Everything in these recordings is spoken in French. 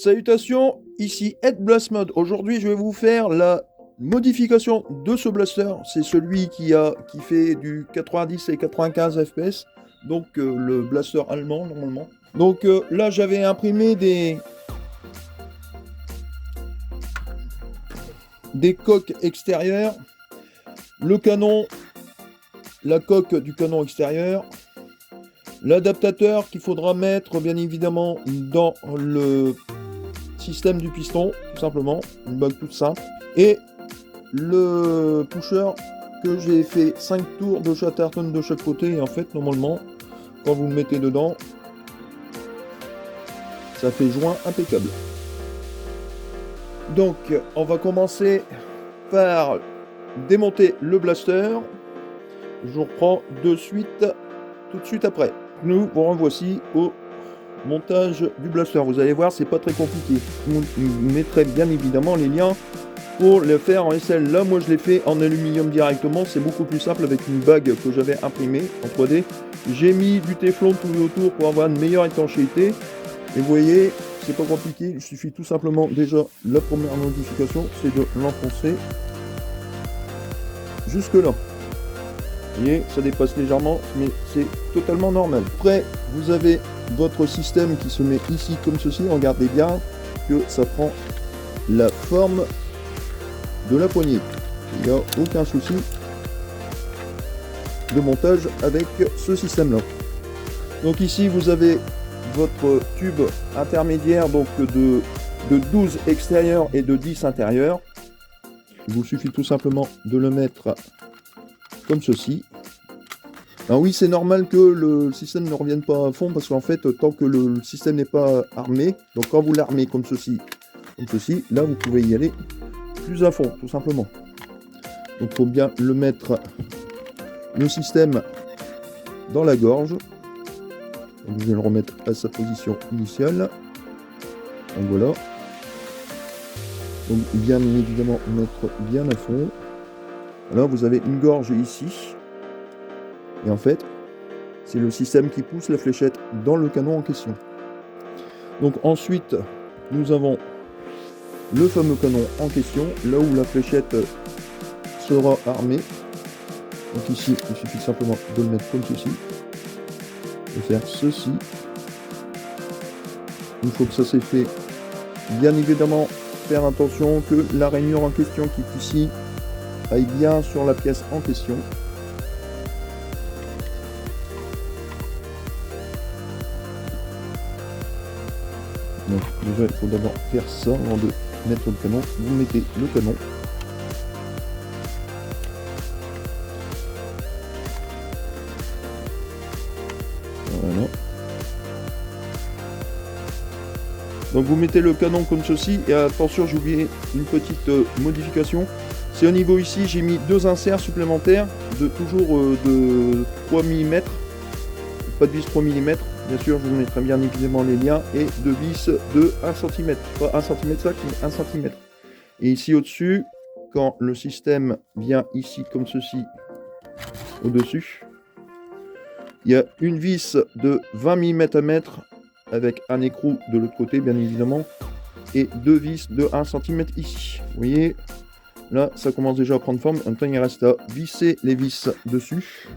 Salutations, ici Ed Blast Mode. Aujourd'hui, je vais vous faire la modification de ce blaster. C'est celui qui fait du 90 et 95 FPS, donc le blaster allemand normalement. Donc là, j'avais imprimé des coques extérieures, le canon, la coque du canon extérieur, l'adaptateur qu'il faudra mettre bien évidemment dans le système du piston, tout simplement, une bague toute simple, et le pusher que j'ai fait 5 tours de Chatterton de chaque côté, et en fait normalement quand vous le mettez dedans ça fait joint impeccable. Donc on va commencer par démonter le blaster. Je vous reprends tout de suite après. Nous vous revoici au montage du blaster. Vous allez voir, c'est pas très compliqué. Je vous mettrai bien évidemment les liens pour le faire en SL. Là, moi, je l'ai fait en aluminium directement. C'est beaucoup plus simple avec une bague que j'avais imprimée en 3D. J'ai mis du téflon tout autour pour avoir une meilleure étanchéité. Et vous voyez, c'est pas compliqué. Il suffit tout simplement, déjà, la première modification, c'est de l'enfoncer jusque là. Vous voyez, ça dépasse légèrement, mais c'est totalement normal. Après, vous avez votre système qui se met ici comme ceci. Regardez bien que ça prend la forme de la poignée. Il n'y a aucun souci de montage avec ce système là. Donc ici vous avez votre tube intermédiaire, donc de 12 extérieur et de 10 intérieur. Il vous suffit tout simplement de le mettre comme ceci. Alors oui, c'est normal que le système ne revienne pas à fond, parce qu'en fait, tant que le système n'est pas armé, donc quand vous l'armez comme ceci, là vous pouvez y aller plus à fond, tout simplement. Donc il faut bien le mettre, le système, dans la gorge. Donc, je vais le remettre à sa position initiale. Donc voilà. Donc bien évidemment mettre bien à fond. Alors vous avez une gorge ici. Et en fait, c'est le système qui pousse la fléchette dans le canon en question. Donc ensuite, nous avons le fameux canon en question, là où la fléchette sera armée. Donc ici, il suffit simplement de le mettre comme ceci, de faire ceci. Une fois que ça c'est fait, bien évidemment, faire attention que la rainure en question qui est ici aille bien sur la pièce en question. Donc déjà il faut d'abord faire ça avant de mettre le canon. Vous mettez le canon. Voilà. Donc vous mettez le canon comme ceci, et attention, j'ai oublié une petite modification. C'est au niveau ici, j'ai mis 2 inserts supplémentaires de de 3 mm, pas de vis 3 mm. Bien sûr, je vous mettrai bien évidemment les liens, et de vis de 1 cm, pas 1 cm 5, mais 1 cm. Et ici au-dessus, quand le système vient ici comme ceci, au-dessus, il y a une vis de 20 mm à mettre, avec un écrou de l'autre côté bien évidemment, et 2 vis de 1 cm ici. Vous voyez, là ça commence déjà à prendre forme. Maintenant il reste à visser les vis dessus.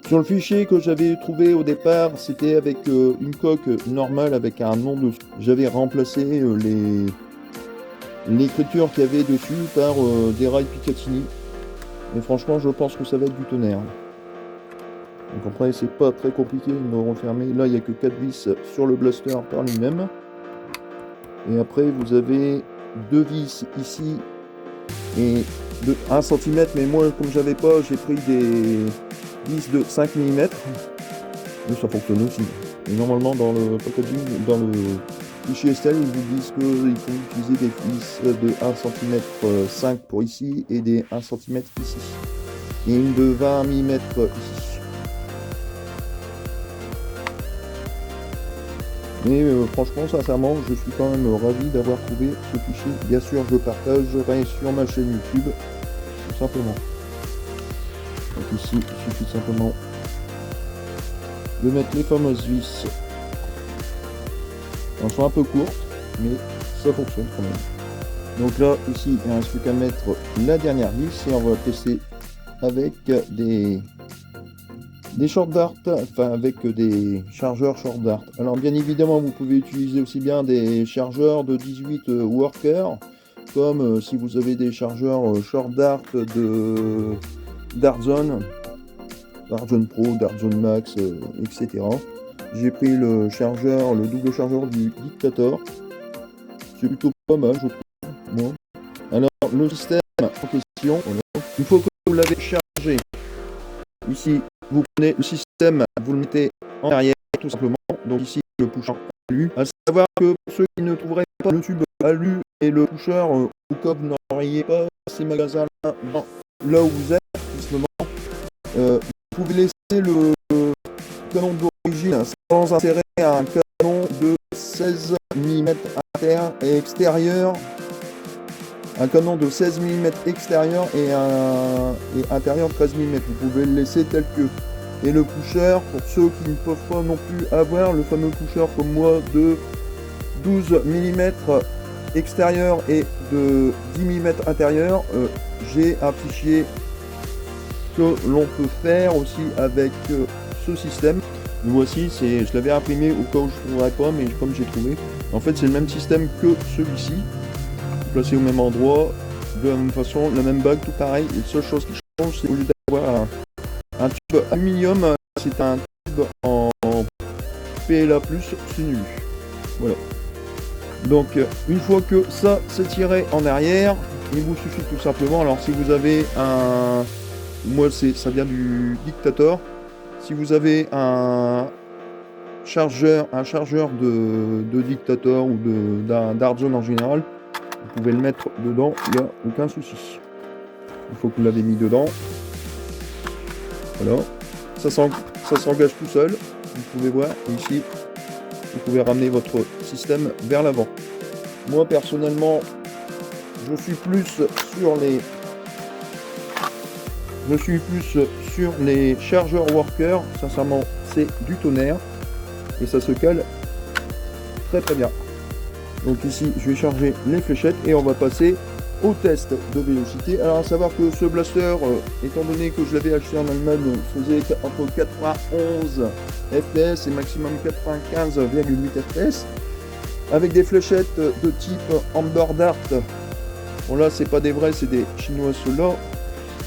Sur le fichier que j'avais trouvé au départ, c'était avec une coque normale avec un nom dessus. J'avais remplacé l'écriture qu'il y avait dessus par des rails Picatinny. Et franchement, je pense que ça va être du tonnerre. Donc après, c'est pas très compliqué de refermer. Là, il n'y a que 4 vis sur le blaster par lui-même. Et après, vous avez 2 vis ici et de 1 cm. Mais moi, comme j'avais pas, j'ai pris des vis de 5 mm. Mais ça fonctionne aussi. Et normalement, dans le packaging, dans le fichier STL, ils vous disent qu'il faut utiliser des vis de 1 cm 5 pour ici et des 1 cm ici. Et une de 20 mm ici. Mais franchement, sincèrement, je suis quand même ravi d'avoir trouvé ce fichier. Bien sûr, je partagerai sur ma chaîne YouTube, tout simplement. Donc ici, il suffit simplement de mettre les fameuses vis. Elles sont un peu courtes, mais ça fonctionne quand même. Donc là, ici, il ne reste plus qu'à mettre la dernière vis et on va tester avec des short dart, enfin avec des chargeurs short dart. Alors bien évidemment, vous pouvez utiliser aussi bien des chargeurs de 18 workers, comme si vous avez des chargeurs short dart de Dartzone Pro, Dartzone Max, etc. J'ai pris le double chargeur du Dictator. C'est plutôt pas mal, je trouve. Moi. Alors, le système en question, voilà. Une fois que vous l'avez chargé, ici, vous prenez le système, vous le mettez en arrière, tout simplement. Donc ici, le pusher alu. À savoir que pour ceux qui ne trouveraient pas le tube alu et le pusher, ou comme vous n'auriez pas ces magasins-là, là où vous êtes, justement, vous pouvez laisser le canon d'origine sans insérer un canon de 16 mm intérieur et extérieur, un canon de 16 mm extérieur et intérieur de 13 mm. Vous pouvez le laisser tel que. Et le pusher, pour ceux qui ne peuvent pas non plus avoir le fameux pusher comme moi de 12 mm extérieur et de 10 mm intérieur, j'ai un fichier que l'on peut faire aussi avec ce système. Voici, je l'avais imprimé au cas où je ne trouverais pas, mais comme j'ai trouvé, en fait c'est le même système que celui-ci, placé au même endroit, de la même façon, la même bague, tout pareil. Et la seule chose qui change, c'est au lieu d'avoir un tube aluminium, c'est un tube en PLA+, c'est nul. Voilà. Donc une fois que ça c'est tiré en arrière, il vous suffit tout simplement, alors si vous avez moi ça vient du Dictator, si vous avez un chargeur de Dictator ou d'un Dartzone en général, vous pouvez le mettre dedans, il n'y a aucun souci. Il faut que vous l'avez mis dedans. Voilà, ça s'engage tout seul, vous pouvez voir ici. Vous pouvez ramener votre système vers l'avant. Moi personnellement, je suis plus sur les chargeurs worker. Sincèrement, c'est du tonnerre et ça se cale très très bien. Donc ici, je vais charger les fléchettes et on va passer au test de vélocité. Alors à savoir que ce blaster, étant donné que je l'avais acheté en Allemagne, faisait entre 91 fps et maximum 95,8 fps avec des fléchettes de type Amber Dart. Bon là c'est pas des vrais, c'est des chinois ceux-là,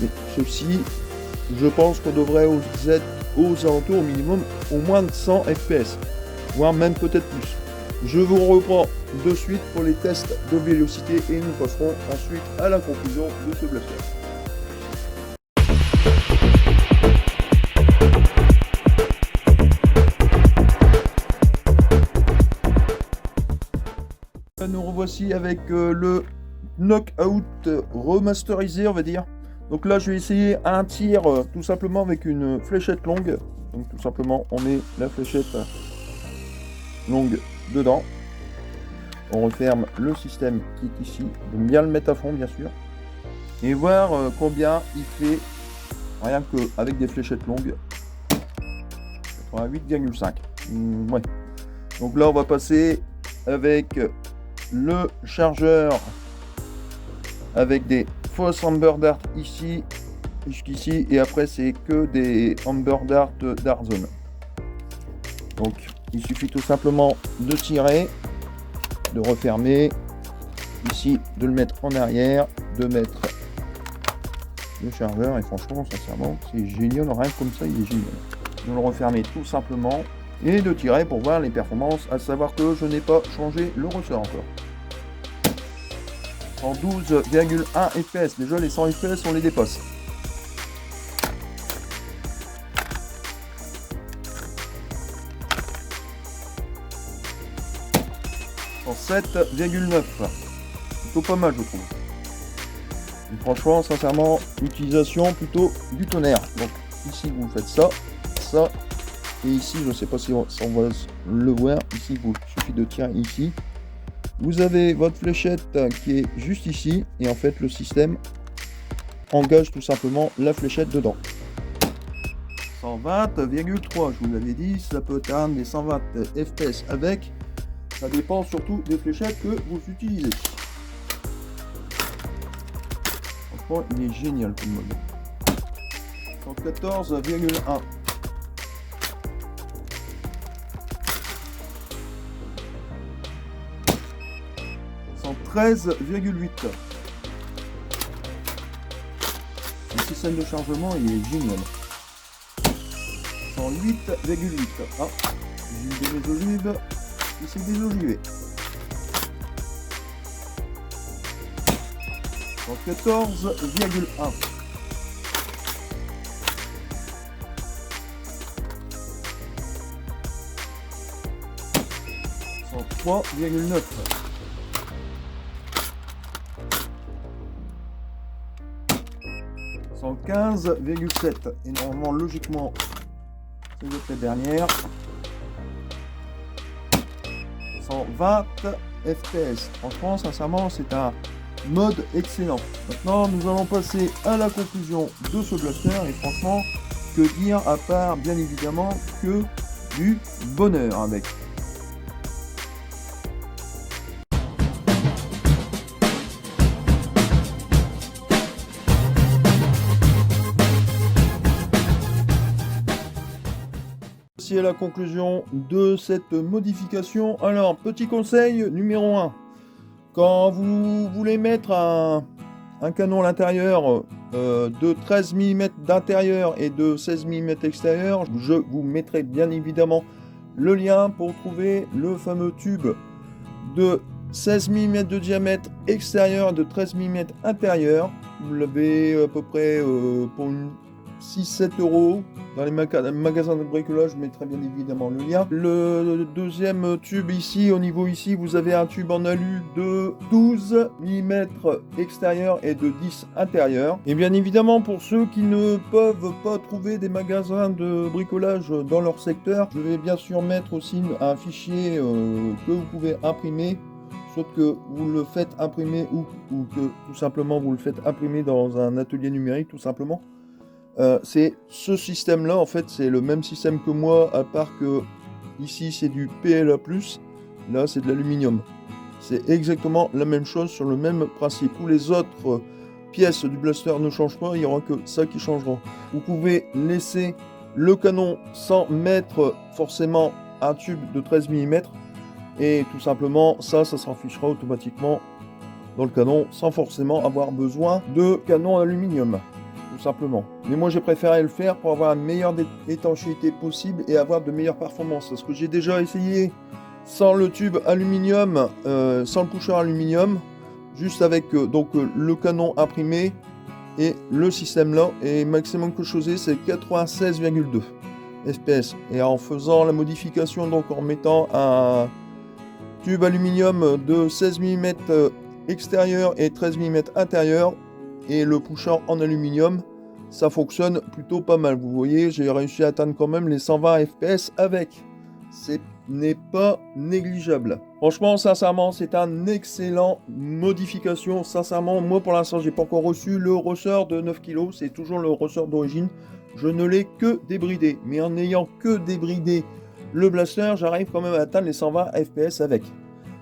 mais ceux-ci, je pense qu'on devrait être aux alentours au minimum au moins de 100 fps, voire même peut-être plus. Je vous reprends de suite pour les tests de vélocité et nous passerons ensuite à la conclusion de ce blaster. Nous revoici avec le Knockout remasterisé, on va dire. Donc là je vais essayer un tir tout simplement avec une fléchette longue. Donc tout simplement on met la fléchette longue dedans. On referme le système qui est ici. Donc bien le mettre à fond bien sûr. Et voir combien il fait rien qu'avec des fléchettes longues. 88,5. Ouais. Donc là on va passer avec le chargeur avec des fausses Amber Dart ici jusqu'ici et après c'est que des Amber Dart Dartzone. Donc il suffit tout simplement de tirer, de refermer ici, de le mettre en arrière, de mettre le chargeur et franchement sincèrement c'est génial, rien que comme ça il est génial. De le refermer tout simplement et de tirer pour voir les performances, à savoir que je n'ai pas changé le ressort encore. 112,1 fps, déjà les 100 fps on les dépasse. En 7,9, plutôt pas mal je trouve. Et franchement sincèrement utilisation plutôt du tonnerre. Donc ici vous faites ça, ça Et ici, je ne sais pas si on va le voir, ici il suffit de tirer ici. Vous avez votre fléchette qui est juste ici, et en fait le système engage tout simplement la fléchette dedans. 120,3, je vous l'avais dit, ça peut atteindre les 120 fps avec. Ça dépend surtout des fléchettes que vous utilisez. Franchement, il est génial comme mode. 114,1. 113,8. Le système de chargement il est génial. 108,8. Ah, j'ai des ogives. Ici des ogives. 114,1. 103,9. 115,7. Et normalement, logiquement, c'est votre dernière. 120 fps. Franchement, sincèrement, c'est un mode excellent. Maintenant, nous allons passer à la conclusion de ce blaster. Et franchement, que dire à part, bien évidemment, que du bonheur avec. Voici la conclusion de cette modification. Alors, petit conseil numéro 1. Quand vous voulez mettre un canon à l'intérieur de 13 mm d'intérieur et de 16 mm extérieur, je vous mettrai bien évidemment le lien pour trouver le fameux tube de 16 mm de diamètre extérieur et de 13 mm intérieur. Vous l'avez à peu près pour 6-7 € dans les magasins de bricolage. Je mettrai bien évidemment le lien. Le deuxième tube ici, au niveau ici, vous avez un tube en alu de 12 mm extérieur et de 10 intérieur. Et bien évidemment, pour ceux qui ne peuvent pas trouver des magasins de bricolage dans leur secteur, je vais bien sûr mettre aussi un fichier que vous pouvez imprimer, soit que vous le faites imprimer ou que tout simplement vous le faites imprimer dans un atelier numérique tout simplement. C'est ce système là, en fait c'est le même système que moi, à part que ici c'est du PLA+, là c'est de l'aluminium. C'est exactement la même chose, sur le même principe. Tous les autres pièces du blaster ne changent pas, il n'y aura que ça qui changera. Vous pouvez laisser le canon sans mettre forcément un tube de 13 mm, et tout simplement ça s'affichera automatiquement dans le canon sans forcément avoir besoin de canon aluminium. Tout simplement. Mais moi j'ai préféré le faire pour avoir une meilleure étanchéité possible et avoir de meilleures performances. Parce que j'ai déjà essayé sans le tube aluminium, sans le pusher aluminium, juste avec le canon imprimé et le système là. Et maximum que je faisais c'est 96,2 fps. Et en faisant la modification, donc en mettant un tube aluminium de 16 mm extérieur et 13 mm intérieur, et le pusher en aluminium, ça fonctionne plutôt pas mal. Vous voyez, j'ai réussi à atteindre quand même les 120 fps avec. Ce n'est pas négligeable. Franchement, sincèrement, c'est un excellent modification. Sincèrement, moi pour l'instant, j'ai pas encore reçu le ressort de 9 kg. C'est toujours le ressort d'origine. Je ne l'ai que débridé. Mais en n'ayant que débridé le blaster, j'arrive quand même à atteindre les 120 fps avec.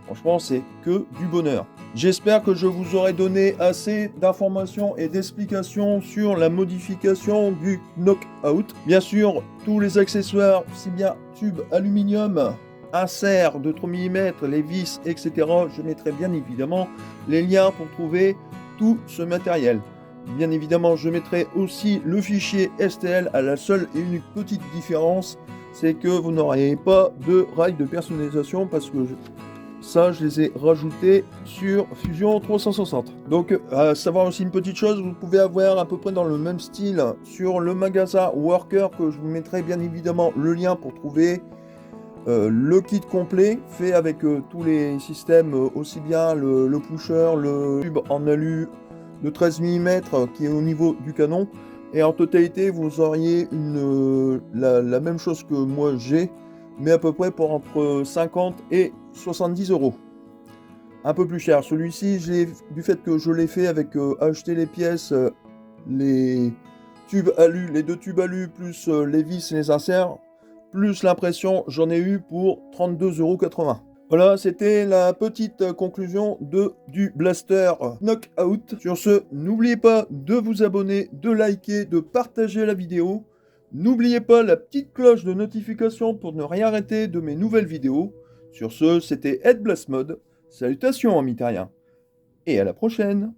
Franchement, c'est que du bonheur. J'espère que je vous aurai donné assez d'informations et d'explications sur la modification du Knockout. Bien sûr, tous les accessoires, aussi bien tube aluminium, insert de 3 mm, les vis, etc. Je mettrai bien évidemment les liens pour trouver tout ce matériel. Bien évidemment, je mettrai aussi le fichier STL. À la seule et unique petite différence, c'est que vous n'aurez pas de rails de personnalisation parce que ça, je les ai rajoutés sur Fusion 360. Donc, à savoir aussi une petite chose, vous pouvez avoir à peu près dans le même style sur le magasin Worker, que je vous mettrai bien évidemment le lien pour trouver le kit complet, fait avec tous les systèmes, aussi bien le pusher, le tube en alu de 13 mm qui est au niveau du canon, Et en totalité, vous auriez la même chose que moi j'ai, mais à peu près pour entre 50 et 70 euros. Un peu plus cher. Celui-ci, du fait que je l'ai fait avec acheter les pièces, les tubes alu, les deux tubes alu, plus les vis et les inserts, plus l'impression, j'en ai eu pour 32,80 €. Voilà, c'était la petite conclusion du Blaster Knockout. Sur ce, n'oubliez pas de vous abonner, de liker, de partager la vidéo. N'oubliez pas la petite cloche de notification pour ne rien rater de mes nouvelles vidéos. Sur ce, c'était Ed Blastmode. Salutations amis terriens, et à la prochaine!